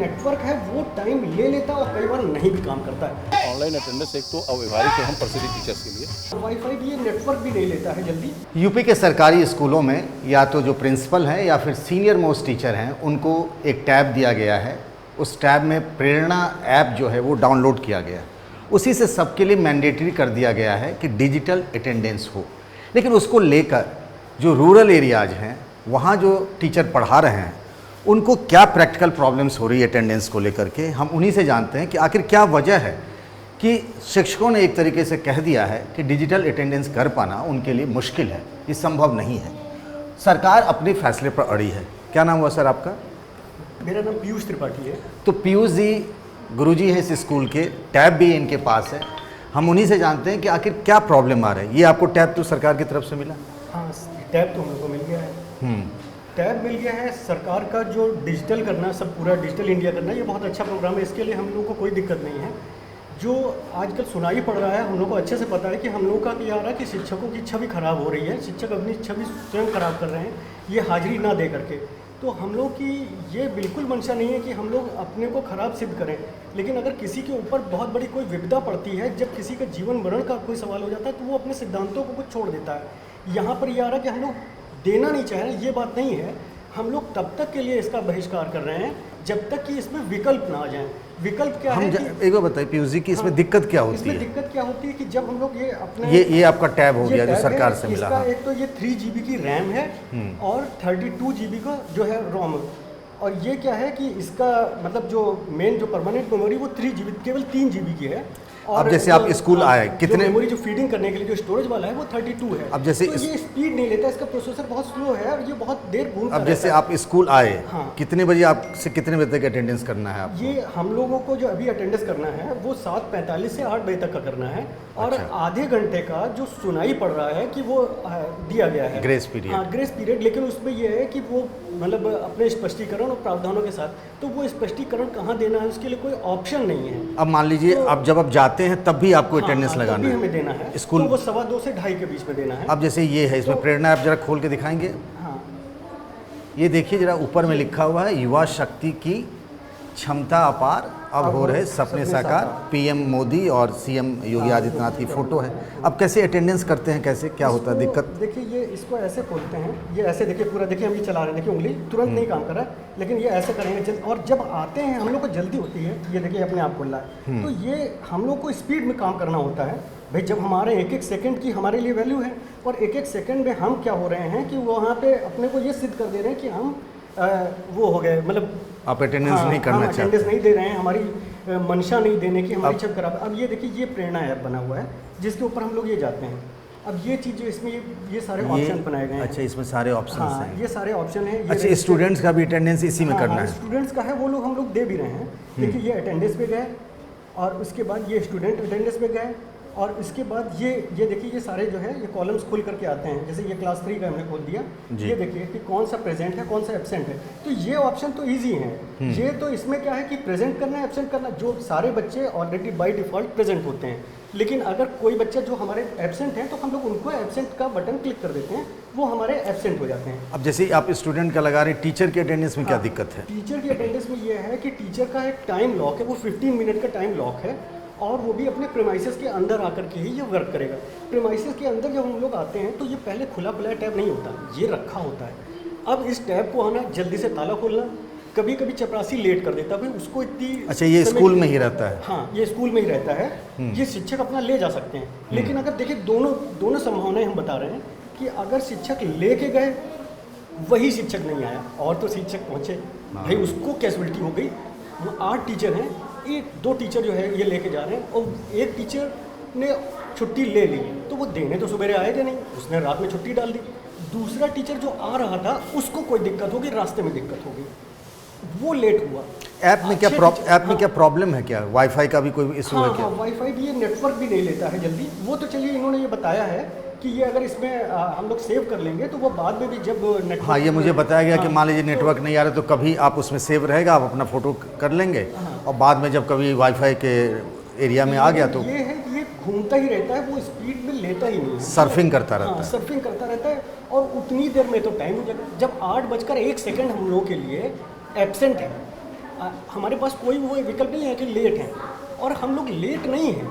Network है वो time ले लेता है और कई बार नहीं भी काम करता है। ऑनलाइन अटेंडेंस एक तो अव्यवहारिक है हम प्रसिद्ध टीचर्स के लिए। वाईफाई भी ये नेटवर्क भी नहीं लेता है जल्दी। यूपी के सरकारी स्कूलों में या तो जो प्रिंसिपल हैं या फिर सीनियर मोस्ट टीचर हैं उनको एक टैब दिया गया है। उस टैब में प्रेरणा ऐप जो है वो डाउनलोड किया गया है। उसी से सबके लिए मैंडेटरी कर दिया गया है कि डिजिटल अटेंडेंस हो। लेकिन उसको लेकर जो रूरल एरियाज हैं वहाँ जो टीचर पढ़ा रहे हैं उनको क्या प्रैक्टिकल प्रॉब्लम्स हो रही है अटेंडेंस को लेकर के, हम उन्हीं से जानते हैं कि आखिर क्या वजह है कि शिक्षकों ने एक तरीके से कह दिया है कि डिजिटल अटेंडेंस कर पाना उनके लिए मुश्किल है, ये संभव नहीं है। सरकार अपने फैसले पर अड़ी है। क्या नाम हुआ सर आपका? मेरा नाम पीयूष त्रिपाठी है। तो पीयूष जी गुरुजी है इस स्कूल के, टैब भी इनके पास है। हम उन्हीं से जानते हैं कि आखिर क्या प्रॉब्लम आ रही है। ये आपको टैब तो सरकार की तरफ से मिला? हाँ, टैब तो हम लोग को मिल गया है। टैब मिल गया है। सरकार का जो डिजिटल करना, सब पूरा डिजिटल इंडिया करना, ये बहुत अच्छा प्रोग्राम है। इसके लिए हम लोगों को कोई दिक्कत नहीं है। जो आजकल सुनाई पड़ रहा है हम लोग को अच्छे से पता है कि हम लोग का क्या आ रहा है कि शिक्षकों की छवि खराब हो रही है। शिक्षक अपनी छवि स्वयं खराब कर रहे हैं ये हाजिरी ना दे करके। तो हम लोग की ये बिल्कुल मंशा नहीं है कि हम लोग अपने को खराब सिद्ध करें। लेकिन अगर किसी के ऊपर बहुत बड़ी कोई विपदा पड़ती है, जब किसी का जीवन मरण का कोई सवाल हो जाता है तो वो अपने सिद्धांतों को कुछ छोड़ देता है। यहाँ पर ये आ रहा है कि हम लोग देना नहीं चाह रहे, ये बात नहीं है। हम लोग तब तक के लिए इसका बहिष्कार कर रहे हैं जब तक कि इसमें विकल्प ना आ जाए। विकल्प क्या है कि एक बार बताइए पीयूष जी कि इसमें दिक्कत क्या होती है? इसमें दिक्कत क्या होती है कि जब हम लोग ये अपने ये आपका टैब हो गया जो सरकार से मिला। इसका एक तो ये 3 GB की रैम है और 32 GB का जो है रोम। और ये क्या है कि इसका मतलब जो मेन जो परमानेंट मेमोरी वो 3 GB, केवल 3 GB की है। अब जैसे आप स्कूल आए कितने मेमोरी जो फीडिंग करने के लिए जो स्टोरेज वाला है वो 32 है। अब जैसे तो ये स्पीड नहीं लेता, इसका प्रोसेसर बहुत स्लो है और ये बहुत देर घूमता अब जैसे आप स्कूल आए, हाँ। कितने बजे आपसे कितने बजे तक अटेंडेंस करना है आपको? ये हम लोगों को जो अभी अटेंडेंस करना है वो 7:45 से 8 बजे तक का करना है। और अच्छा। आधे घंटे का जो सुनाई पड़ रहा है कि वो दिया गया है ग्रेस पीरियड। हाँ, ग्रेस पीरियड। लेकिन उसमें ये है कि वो मतलब अपने स्पष्टीकरण और प्रावधानों के साथ, तो वो स्पष्टीकरण कहाँ देना है उसके लिए कोई ऑप्शन नहीं है। अब मान लीजिए तो, अब जब आप जाते हैं तब भी आपको अटेंडेंस लगाना तभी है, हमें देना है स्कूल तो वो 2:15 से 2:30 के बीच में देना है। अब जैसे ये है इसमें प्रेरणा आप जरा खोल के दिखाएंगे। हाँ, ये देखिए जरा ऊपर में लिखा हुआ है युवा शक्ति की क्षमता अपार, अब हो रहे सपने साकार। पीएम मोदी और सीएम योगी आदित्यनाथ की फोटो है। अब कैसे अटेंडेंस करते हैं, कैसे क्या होता है दिक्कत? देखिए ये इसको ऐसे खोलते हैं, ये ऐसे देखिए पूरा देखिए हम ये चला रहे हैं, देखिए उंगली तुरंत नहीं काम कर रहा है लेकिन ये ऐसे करेंगे और जब आते हैं हम लोग को जल्दी होती है। ये देखिए अपने आप खुल रहा है। तो ये हम लोग को स्पीड में काम करना होता है भाई। जब हमारे एक एक सेकंड की हमारे लिए वैल्यू है और एक एक सेकंड में हम क्या हो रहे हैं कि वहाँ पे अपने को ये सिद्ध कर दे रहे हैं कि हम वो हो गए, मतलब आप अटेंडेंस नहीं करना चाहते, अटेंडेंस नहीं दे रहे हैं, हमारी मंशा नहीं देने की, हमारी छवि खराब। अब ये देखिए ये प्रेरणा ऐप बना हुआ है जिसके ऊपर हम लोग ये जाते हैं। अब ये चीज़ जो इसमें ये सारे ऑप्शन बनाए गए हैं। अच्छा, इसमें सारे ऑप्शन हैं। ये सारे ऑप्शन हैं। अच्छा, स्टूडेंट्स का भी अटेंडेंस इसी में करना है? स्टूडेंट्स का है, वो लोग हम लोग दे भी रहे हैं। देखिए ये अटेंडेंस पे गए और उसके बाद ये स्टूडेंट अटेंडेंस पे गए और इसके बाद ये देखिए ये सारे जो है ये कॉलम्स खुल करके आते हैं। जैसे ये क्लास 3 का हमने खोल दिया, ये देखिए कि कौन सा प्रेजेंट है कौन सा एब्सेंट है। तो ये ऑप्शन तो इजी हैं। ये तो इसमें क्या है कि प्रेजेंट करना है एब्सेंट करना, जो सारे बच्चे ऑलरेडी बाय डिफ़ॉल्ट प्रेजेंट होते हैं। लेकिन अगर कोई बच्चा जो हमारे एब्सेंट हैं तो हम लोग उनको एब्सेंट का बटन क्लिक कर देते हैं, वो हमारे एब्सेंट हो जाते हैं। अब जैसे आप स्टूडेंट का लगा रहे हैं, टीचर की अटेंडेंस में क्या दिक्कत है? टीचर की अटेंडेंस में ये है कि टीचर का एक टाइम लॉक है, वो 15 मिनट का टाइम लॉक है और वो भी अपने प्रीमाइसेस के अंदर आकर के ही ये वर्क करेगा। प्रीमाइसेस के अंदर जब हम लोग आते हैं तो ये पहले खुला टैब नहीं होता, ये रखा होता है। अब इस टैब को आना, जल्दी से ताला खोलना, कभी कभी चपरासी लेट कर देता है भाई उसको इतनी। अच्छा, ये स्कूल में ही रहता है? हाँ, ये स्कूल में ही रहता है। ये शिक्षक अपना ले जा सकते हैं। लेकिन अगर देखिए दोनों संभावनाएं हम बता रहे हैं कि अगर शिक्षक लेके गए वही शिक्षक नहीं आया और तो शिक्षक पहुँचे भाई उसको कैजुअलिटी हो गई। वो 8 टीचर हैं, 2 टीचर जो है ये लेके जा रहे हैं और एक टीचर ने छुट्टी ले ली तो वो देने तो सवेरे आएगा नहीं, उसने रात में छुट्टी डाल दी। दूसरा टीचर जो आ रहा था उसको कोई दिक्कत होगी, रास्ते में दिक्कत होगी, वो लेट हुआ। ऐप में क्या प्रॉब्लम है? क्या वाईफाई का भी कोई इशू है क्या? वाईफाई भी, ये नेटवर्क भी नहीं लेता है जल्दी। वो तो चलिए इन्होंने ये बताया है कि ये अगर इसमें हम लोग सेव कर लेंगे तो वो बाद में भी जब नेटवर्क। हाँ, ये मुझे बताया गया कि मान लीजिए नेटवर्क नहीं आ रहा तो कभी आप उसमें सेव रहेगा, आप अपना फ़ोटो कर लेंगे और बाद में जब कभी वाईफाई के एरिया में आ गया तो ये है कि ये घूमता ही रहता है, वो स्पीड में लेता ही नहीं है, सर्फिंग करता रहता है। सर्फिंग करता रहता है और उतनी देर में तो टाइम हो जाएगा। जब 8:01 हम लोगों के लिए एब्सेंट है हमारे पास कोई वो विकल्प नहीं है कि लेट हैं, और हम लोग लेट नहीं हैं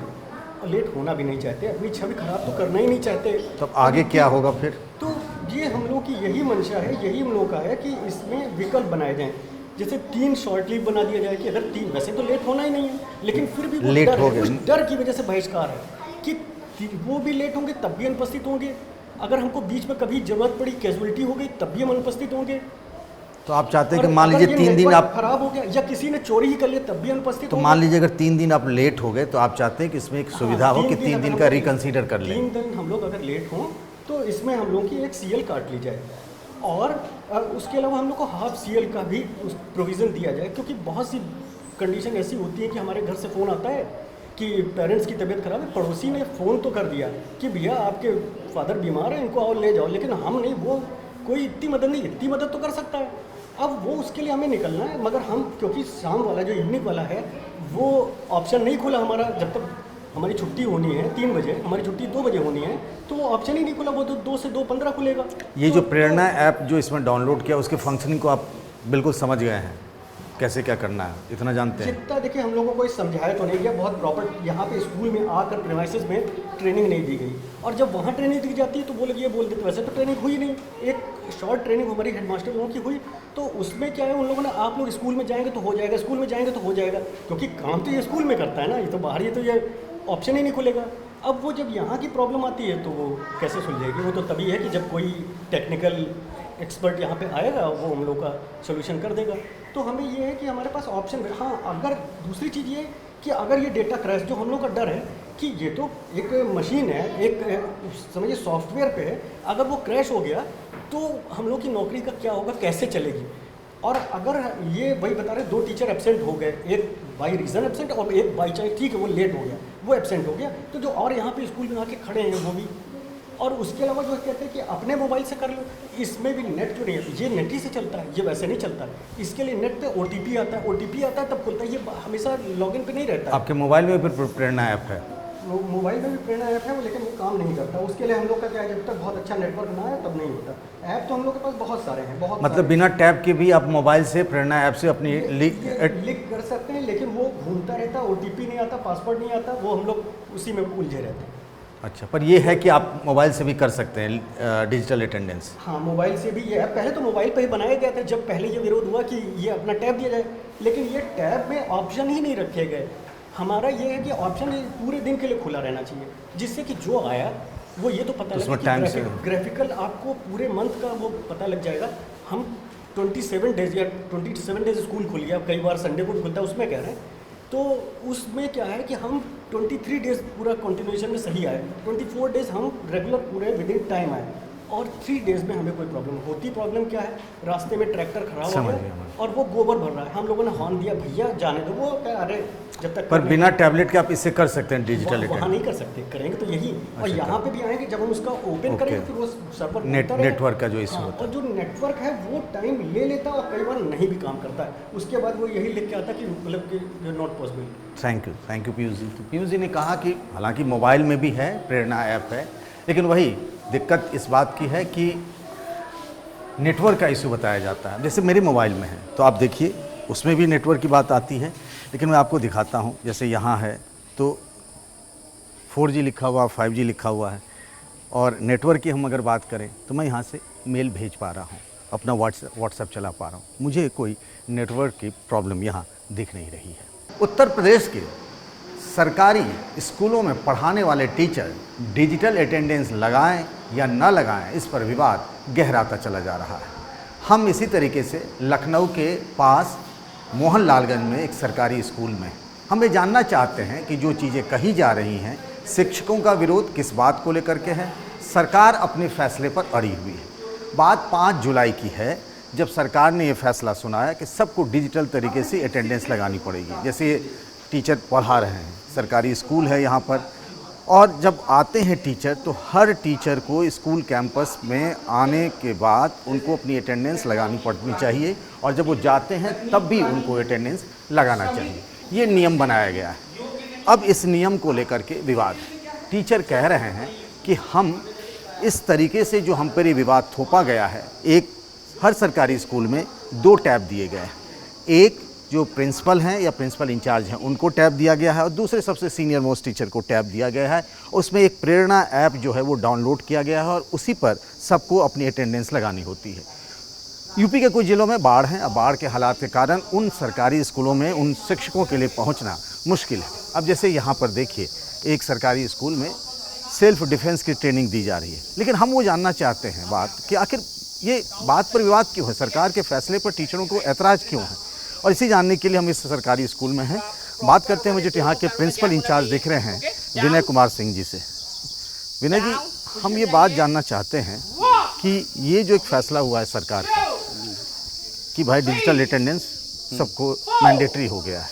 और लेट होना भी नहीं चाहते, अपनी छवि खराब तो करना ही नहीं चाहते। तब आगे क्या होगा फिर? तो ये हम लोग की यही मंशा है, यही हम लोग का है कि इसमें विकल्प बनाए जाएं। जैसे 3 शॉर्ट लीव बना दिया जाए कि अगर 3, वैसे तो लेट होना ही नहीं है, लेकिन फिर भी वो लेट डर हो है, गए। उस डर की वजह से बहिष्कार है कि वो भी लेट होंगे तब भी अनुपस्थित होंगे, अगर हमको बीच में कभी जरूरत पड़ी, कैजुअलिटी हो गई, तब भी हम अनुपस्थित होंगे। तो आप चाहते हैं कि और मान अगर लीजिए ये 3 दिन नेटवर्क आप, खराब हो गया या किसी ने चोरी ही कर लिया तब भी अनुपस्थित तो होंगे। मान लीजिए अगर 3 दिन आप लेट हो गए तो आप चाहते हैं कि इसमें एक सुविधा हो कि 3 दिन का रिकंसीडर कर लें। 3 दिन हम लोग अगर लेट हों तो इसमें हम लोग की एक CL काट ली जाए, और उसके अलावा हम लोग को हाफ CL का भी प्रोविज़न दिया जाए, क्योंकि बहुत सी कंडीशन ऐसी होती है कि हमारे घर से फ़ोन आता है कि पेरेंट्स की तबीयत खराब है, पड़ोसी ने फ़ोन तो कर दिया कि भैया आपके फादर बीमार हैं, इनको आओ ले जाओ, लेकिन हम नहीं, वो कोई इतनी मदद नहीं, इतनी मदद तो कर सकता है, अब वो उसके लिए हमें निकलना है, मगर हम क्योंकि शाम वाला जो इवनिंग वाला है वो ऑप्शन नहीं खुला हमारा, जब तक हमारी छुट्टी होनी है 3 बजे, हमारी छुट्टी 2 बजे होनी है, तो वो ऑप्शन ही नहीं खुला, वो तो 2 से 2:15 खुलेगा। ये जो प्रेरणा ऐप जो इसमें डाउनलोड किया उसके फंक्शनिंग को आप बिल्कुल समझ गए हैं, कैसे क्या करना है इतना जानते हैं? जितना देखिए हम लोगों को कोई समझाया तो नहीं गया, बहुत प्रॉपर यहाँ पे स्कूल में आकर प्रीमाइसेस में ट्रेनिंग नहीं दी गई, और जब वहाँ ट्रेनिंग दी जाती है तो वो लोग ये बोल देते वैसे तो ट्रेनिंग हुई नहीं। एक शॉर्ट ट्रेनिंग हमारी हेडमास्टर लोगों की हुई, तो उसमें क्या है, उन लोगों ने आप लोग स्कूल में जाएंगे तो हो जाएगा, स्कूल में जाएंगे तो हो जाएगा, क्योंकि काम तो ये स्कूल में करता है ना, ये तो बाहर, ये तो ये ऑप्शन ही नहीं खुलेगा। अब वो जब यहाँ की प्रॉब्लम आती है तो वो कैसे सुलझेगी? वो तो तभी है कि जब कोई टेक्निकल एक्सपर्ट यहाँ पे आएगा, वो हम लोग का सोल्यूशन कर देगा। तो हमें ये है कि हमारे पास ऑप्शन, हाँ, अगर दूसरी चीज़ ये कि अगर ये डेटा क्रैश, जो हम लोग का डर है कि ये तो एक मशीन है, एक समझिए सॉफ्टवेयर पे है, अगर वो क्रैश हो गया तो हम लोग की नौकरी का क्या होगा, कैसे चलेगी? और अगर ये वही बता रहे 2 टीचर एब्सेंट हो गए, एक बाई रीज़न एब्सेंट और एक बाई चांस, ठीक है वो लेट हो गया, वो एब्सेंट हो गया, तो जो और यहाँ पे स्कूल में आके खड़े हैं वो भी, और उसके अलावा जो कहते हैं कि अपने मोबाइल से कर लो, इसमें भी नेट जो नहीं है, ये नेट ही से चलता है, ये वैसे नहीं चलता है, इसके लिए नेट पे OTP आता है, OTP आता है तब खुलता है, ये हमेशा लॉगिन पे नहीं रहता है। आपके मोबाइल में फिर प्रेरणा ऐप है? मोबाइल में भी प्रेरणा ऐप है, लेकिन वो काम नहीं करता, उसके लिए हम लोग का क्या है, जब तक बहुत अच्छा नेटवर्क ना आए तब नहीं होता। ऐप तो हम लोग के पास बहुत सारे हैं, बहुत मतलब बिना टैब के भी आप मोबाइल से प्रेरणा ऐप से अपनी लिंक कर सकते हैं, लेकिन वो घूमता रहता, OTP नहीं आता, पासवर्ड नहीं आता, वो हम लोग उसी में उलझे रहते हैं। अच्छा, पर ये है कि आप मोबाइल से भी कर सकते हैं डिजिटल अटेंडेंस? हाँ, मोबाइल से भी ये है, पहले तो मोबाइल पे ही बनाया गया था, जब पहले ये विरोध हुआ कि ये अपना टैब दिया जाए, लेकिन ये टैब में ऑप्शन ही नहीं रखे गए। हमारा ये है कि ऑप्शन पूरे दिन के लिए खुला रहना चाहिए, जिससे कि जो आया वो ये तो पता लगे कि ग्राफिकल आपको पूरे मंथ का वो पता लग जाएगा। हम 27 डेज या 27 डेज स्कूल खुल गया, कई बार संडे को भी खुलता है, उसमें कह रहे हैं, तो उसमें क्या है कि हम 23 डेज पूरा कंटिन्यूएशन में सही आए, 24 डेज हम रेगुलर पूरे विद इन टाइम आए, और 3 डेज में हमें कोई प्रॉब्लम होती। प्रॉब्लम क्या है, रास्ते में ट्रैक्टर खराब हो गया और वो गोबर भर रहा है, हम लोगों ने हॉर्न दिया, भैया जाने दो, वो क्या, अरे जब तक। पर बिना टैबलेट के आप इससे कर सकते हैं डिजिटल वहाँ अटेंडेंस? नहीं कर सकते, करेंगे तो यही, और यहाँ पे भी आएंगे जब हम उसका ओपन करेंगे फिर वो सर्वर नेटवर्क का जो इशू होता है, और जो नेटवर्क है वो टाइम ले लेता है और कई बार नहीं भी काम करता है, उसके बाद वो यही लिख के आता है कि मतलब कि not possible. Thank you Piyush ji. तो पीयूष जी ने कहा कि हालांकि मोबाइल में भी है, प्रेरणा ऐप है, लेकिन वही दिक्कत इस बात की है कि नेटवर्क का इशू बताया जाता है। जैसे मेरे मोबाइल में है तो आप देखिए उसमें भी नेटवर्क की बात आती है, लेकिन मैं आपको दिखाता हूँ। जैसे यहाँ है तो 4G लिखा हुआ, 5G लिखा हुआ है, और नेटवर्क की हम अगर बात करें तो मैं यहाँ से मेल भेज पा रहा हूँ, अपना व्हाट्सएप चला पा रहा हूँ, मुझे कोई नेटवर्क की प्रॉब्लम यहाँ दिख नहीं रही है। उत्तर प्रदेश के सरकारी स्कूलों में पढ़ाने वाले टीचर डिजिटल अटेंडेंस लगाएं या न लगाएं, इस पर विवाद गहराता चला जा रहा है। हम इसी तरीके से लखनऊ के पास मोहनलालगंज में एक सरकारी स्कूल में हम ये जानना चाहते हैं कि जो चीज़ें कही जा रही हैं, शिक्षकों का विरोध किस बात को लेकर के है, सरकार अपने फैसले पर अड़ी हुई है। बात 5 जुलाई की है, जब सरकार ने ये फैसला सुनाया कि सबको डिजिटल तरीके से अटेंडेंस लगानी पड़ेगी। जैसे टीचर पढ़ा रहे हैं, सरकारी स्कूल है यहाँ पर, और जब आते हैं टीचर तो हर टीचर को स्कूल कैंपस में आने के बाद उनको अपनी अटेंडेंस लगानी पड़नी चाहिए, और जब वो जाते हैं तब भी उनको अटेंडेंस लगाना चाहिए। ये नियम बनाया गया है। अब इस नियम को लेकर के विवाद है। टीचर कह रहे हैं कि हम इस तरीके से जो हम पर ये विवाद थोपा गया है, एक हर सरकारी स्कूल में 2 टैब दिए गए हैं, एक जो प्रिंसिपल हैं या प्रिंसिपल इंचार्ज हैं उनको टैब दिया गया है और दूसरे सबसे सीनियर मोस्ट टीचर को टैब दिया गया है। उसमें एक प्रेरणा ऐप जो है वो डाउनलोड किया गया है और उसी पर सबको अपनी अटेंडेंस लगानी होती है। यूपी के कुछ ज़िलों में बाढ़ हैं। अब बाढ़ के हालात के कारण उन सरकारी स्कूलों में उन शिक्षकों के लिए पहुंचना मुश्किल है। अब जैसे यहाँ पर देखिए, एक सरकारी स्कूल में सेल्फ डिफेंस की ट्रेनिंग दी जा रही है, लेकिन हम वो जानना चाहते हैं बात कि आखिर ये बात पर विवाद क्यों है, सरकार के फैसले पर टीचरों को ऐतराज़ क्यों है। और इसी जानने के लिए हम इस सरकारी स्कूल में हैं। बात करते हैं मुझे यहाँ के प्रिंसिपल इंचार्ज दिख रहे हैं विनय कुमार सिंह जी से। विनय जी, हम ये बात जानना चाहते हैं कि ये जो एक फैसला हुआ है सरकार का कि भाई डिजिटल अटेंडेंस सबको मैंडेटरी हो गया है,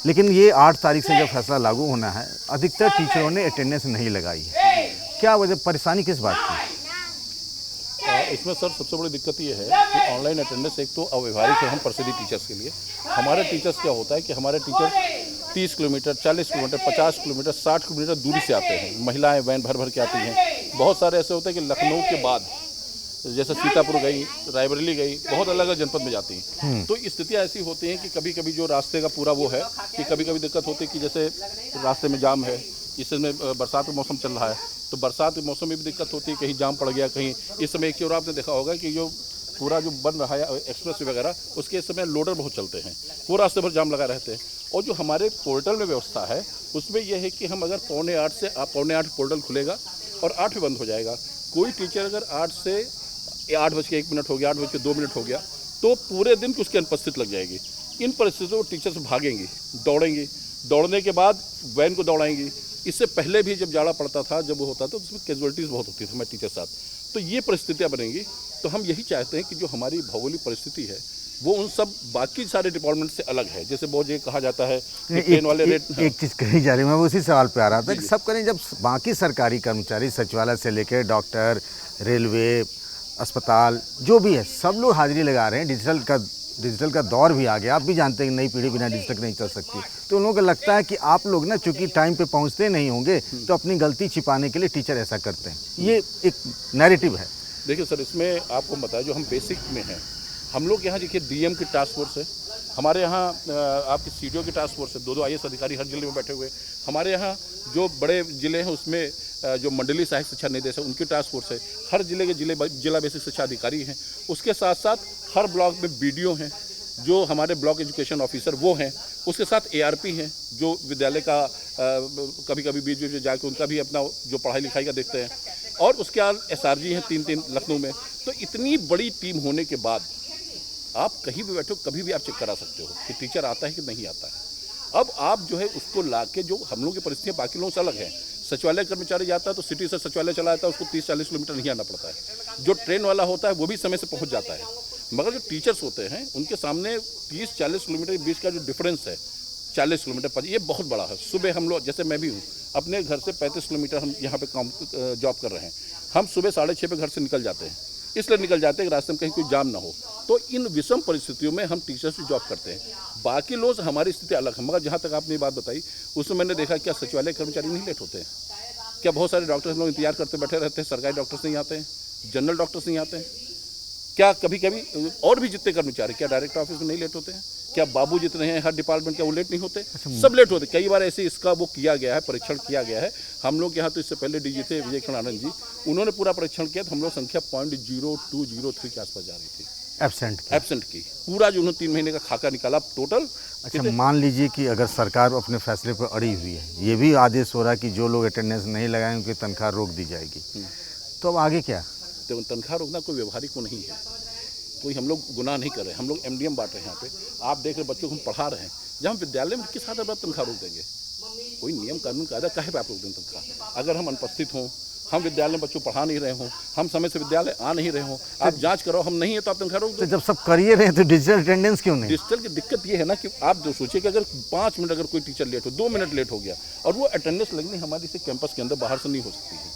लेकिन ये 8 तारीख से जब फैसला लागू होना है, अधिकतर टीचरों ने अटेंडेंस नहीं लगाई है। क्या वजह, परेशानी किस बात की? इसमें सर सबसे बड़ी दिक्कत ये है कि ऑनलाइन अटेंडेंस एक तो अव्यवहारिक है हम प्रसिद्धि टीचर्स के लिए। हमारे टीचर्स क्या होता है कि हमारे teacher 30 kilometre, 40 kilometre, 50 kilometre, 60 kilometre दूरी से आते हैं। महिलाएं वैन भर भर के आती हैं। बहुत सारे ऐसे होते हैं कि लखनऊ के बाद जैसे सीतापुर गई, रायबरेली गई, बहुत अलग अलग जनपद में जाती हैं। तो स्थितियाँ ऐसी होती हैं कि कभी कभी जो रास्ते का पूरा वो है कि कभी कभी दिक्कत होती है कि जैसे रास्ते में जाम है, इस समय बरसात का मौसम चल रहा है तो बरसात के मौसम में भी दिक्कत होती है, कहीं जाम पड़ गया, कहीं इस समय एक चीज़ आपने देखा होगा कि जो पूरा जो बन रहा है एक्सप्रेस वगैरह, उसके इस समय लोडर बहुत चलते हैं, वो रास्ते भर जाम लगा रहते हैं। और जो हमारे पोर्टल में व्यवस्था है उसमें यह है कि हम अगर 7:45 से 7:45 पोर्टल खुलेगा और 8 पे बंद हो जाएगा। कोई टीचर अगर 8 से 8:01 हो गया, 8:02 हो गया, तो पूरे दिन उसकी अनुपस्थित लग जाएगी। इन परिस्थितियों में टीचर्स भागेंगी, दौड़ेंगी, दौड़ने के बाद वैन को दौड़ाएंगी। इससे पहले भी जब जाड़ा पड़ता था, जब वो होता था, तो उसमें कैजुअलिटीज़ बहुत होती थी हमारे टीचर साथ। तो ये परिस्थितियाँ बनेंगी। तो हम यही चाहते हैं कि जो हमारी भौगोलिक परिस्थिति है वो उन सब बाकी सारे डिपार्टमेंट से अलग है। जैसे बहुत ये कहा जाता है कि ट्रेन वाले रेट, एक चीज़ कही जा रही है, मैं उसी सवाल पे आ रहा था कि सब करें, जब बाकी सरकारी कर्मचारी सचिवालय से लेकर डॉक्टर, रेलवे, अस्पताल जो भी है, सब लोग हाजिरी लगा रहे हैं। डिजिटल का दौर भी आ गया। आप भी जानते हैं कि नई पीढ़ी बिना डिजिटल नहीं चल सकती। तो उन लोगों को लगता है कि आप लोग ना चूंकि टाइम पे पहुंचते नहीं होंगे तो अपनी गलती छिपाने के लिए टीचर ऐसा करते हैं। ये एक नैरेटिव है। देखिए सर, इसमें आपको बताया जो हम बेसिक में हैं, हम लोग यहाँ देखिए डीएम की टास्क फोर्स है, हमारे यहाँ आपकी सीडीओ की टास्क फोर्स है, 2 IAS अधिकारी हर जिले में बैठे हुए। हमारे यहाँ जो बड़े ज़िले हैं उसमें जो मंडलीय सहायक शिक्षा निदेशक उनकी टास्क फोर्स है। हर जिले के जिला बेसिक शिक्षा अधिकारी हैं। उसके साथ साथ हर ब्लॉक में BDO हैं, जो हमारे ब्लॉक एजुकेशन ऑफिसर वो हैं। उसके साथ ARP हैं, जो विद्यालय का कभी कभी बीच बीच में जाकर उनका भी अपना जो पढ़ाई लिखाई का देखते हैं। और उसके बाद SRG हैं 3 लखनऊ में। तो इतनी बड़ी टीम होने के बाद आप कहीं भी बैठो, कभी भी आप चेक करा सकते हो कि टीचर आता है कि नहीं आता है। अब आप जो है उसको ला के, जो हम लोग की परिस्थितियाँ बाकी लोगों से अलग है। सचिवालय कर्मचारी जाता है तो सिटी से सचिवालय चला जाता है, उसको 30-40 किलोमीटर नहीं आना पड़ता है। जो ट्रेन वाला होता है वो भी समय से पहुंच जाता है। मगर जो टीचर्स होते हैं उनके सामने 30-40 किलोमीटर के बीच का जो डिफरेंस है, 40 किलोमीटर, ये बहुत बड़ा है। सुबह हम लोग, जैसे मैं भी हूँ, अपने घर से 35 किलोमीटर हम यहाँ पे काम जॉब कर रहे हैं। हम सुबह 6:30 पे घर से निकल जाते हैं, इसलिए निकल जाते हैं कि रास्ते में कहीं कोई जाम ना हो। तो इन विषम परिस्थितियों में हम टीचर्स भी जॉब करते हैं। बाकी लोग, हमारी स्थिति अलग है। मगर जहाँ तक आपने ये बात बताई, उसमें मैंने देखा क्या सचिवालय कर्मचारी नहीं लेट होते हैं? क्या बहुत सारे डॉक्टर्स लोग इंतजार करते बैठे रहते हैं? सरकारी डॉक्टर्स नहीं आते हैं, जनरल डॉक्टर्स नहीं आते हैं? क्या कभी कभी और भी जितने कर्मचारी, क्या डायरेक्टर ऑफिस में नहीं लेट होते हैं? क्या बाबू जितने हैं हर डिपार्टमेंट, क्या वो लेट नहीं होते? सब लेट होते। कई बार ऐसे इसका वो किया गया है, परीक्षण किया गया है। हम लोग यहाँ तो इससे पहले DG थे विजय किरण आनंद जी, उन्होंने पूरा परीक्षण किया तो हम लोग संख्या 0.0203 के आसपास जा रही थी एब्सेंट की। पूरा जो उन्होंने 3 महीने का खाका निकाला टोटल। अच्छा, मान लीजिए कि अगर सरकार अपने फैसले पर अड़ी हुई है, ये भी आदेश हो रहा है कि जो लोग अटेंडेंस नहीं लगाएं उनकी तनख्वाह रोक दी जाएगी, तो अब आगे क्या? तो तनख्वाह रोकना कोई व्यवहारिक को नहीं है, कोई हम लोग गुनाह नहीं कर रहे हैं। हम लोग MDM बांट रहे हैं यहाँ पे। आप देख रहे बच्चों को हम पढ़ा रहे हैं। जब हम विद्यालय में किस हद तक तनख्वाह रोक देंगे? कोई नियम कानून कायदा काहे पे आप रोक दें तनख्वाह? अगर हम अनुपस्थित हों, हम विद्यालय में बच्चों पढ़ा नहीं रहे हों, हम समय से विद्यालय आ नहीं रहे हों, आप जांच करो, हम नहीं है तो आप तनख्वाह रोक दो। तो जब सब करिए रहे तो डिजिटल अटेंडेंस क्यों नहीं? डिजिटल की दिक्कत ये है ना कि आप जो सोचिए कि अगर 5 मिनट अगर कोई टीचर लेट हो, 2 मिनट लेट हो गया और वो अटेंडेंस लगनी हमारी से कैंपस के अंदर बाहर से नहीं हो सकती है।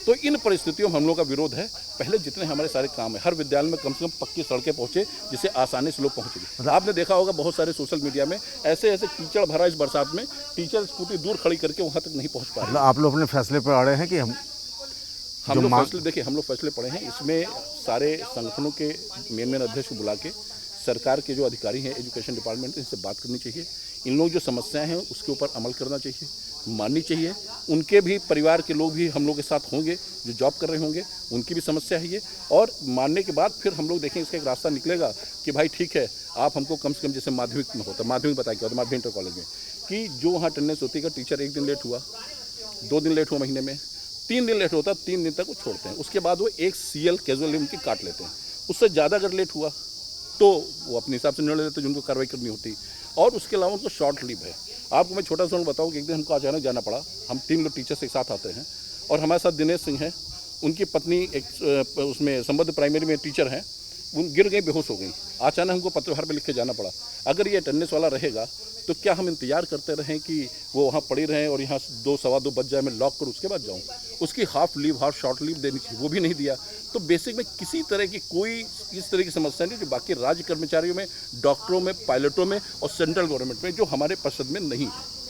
तो इन परिस्थितियों में हम लोग का विरोध है। पहले जितने हमारे सारे काम है, हर विद्यालय में कम से कम पक्की सड़कें पहुँचे जिससे आसानी से लोग पहुँचे। आपने देखा होगा बहुत सारे सोशल मीडिया में ऐसे कीचड़ भरा इस बरसात में, टीचर स्कूटी दूर खड़ी करके वहाँ तक नहीं पहुँच पा रहे। आप लोग अपने फैसले पर अड़े हैं कि हम लोग फैसले, देखिए हम लोग फैसले पड़े हैं। इसमें सारे संगठनों के मेन अध्यक्ष को बुला के सरकार के जो अधिकारी हैं एजुकेशन डिपार्टमेंट, इनसे बात करनी चाहिए। इन लोग जो समस्याएं हैं उसके ऊपर अमल करना चाहिए, माननी चाहिए। उनके भी परिवार के लोग भी हम लोग के साथ होंगे, जो जॉब कर रहे होंगे, उनकी भी समस्या है ये। और मानने के बाद फिर हम लोग देखेंगे इसका एक रास्ता निकलेगा कि भाई ठीक है, आप हमको कम से कम जैसे माध्यमिक में होता, माध्यमिक बताया क्या होता, माध्यमिक इंटर कॉलेज में, कि जो वहाँ अटेंडेंस होती है, टीचर 1 दिन लेट हुआ, 2 दिन लेट हुआ महीने में, 3 दिन लेट होता, 3 दिन तक वो छोड़ते हैं। उसके बाद वो 1 CL कैजुअल लीव उनकी काट लेते हैं। उससे ज़्यादा अगर लेट हुआ तो वो अपने हिसाब से निर्णय लेते हैं, जिनको कार्रवाई करनी होती। और उसके अलावा उनको शॉर्ट लीव है। आपको मैं छोटा सा बताऊँ कि एक दिन हमको अचानक जाना पड़ा। हम 3 लोग टीचर्स एक साथ आते हैं और हमारे साथ दिनेश सिंह हैं, उनकी पत्नी एक उसमें संबद्ध प्राइमरी में टीचर हैं, वो गिर गई, बेहोश हो गई। अचानक हमको पत्रभार पे लिख के जाना पड़ा। अगर ये अटेंडेंस वाला रहेगा तो क्या हम इंतजार करते रहें कि वो वहाँ पड़ी रहें और यहाँ 2 सवा 2 बज जाए, मैं लॉक करूँ उसके बाद जाऊँ? उसकी half leave, half short leave देनी चाहिए, वो भी नहीं दिया। तो बेसिक में किसी तरह की कोई इस तरह की समस्या नहीं जो बाकी राज्य कर्मचारियों में, डॉक्टरों में, पायलटों में और सेंट्रल गवर्नमेंट में जो हमारे परिषद में नहीं है।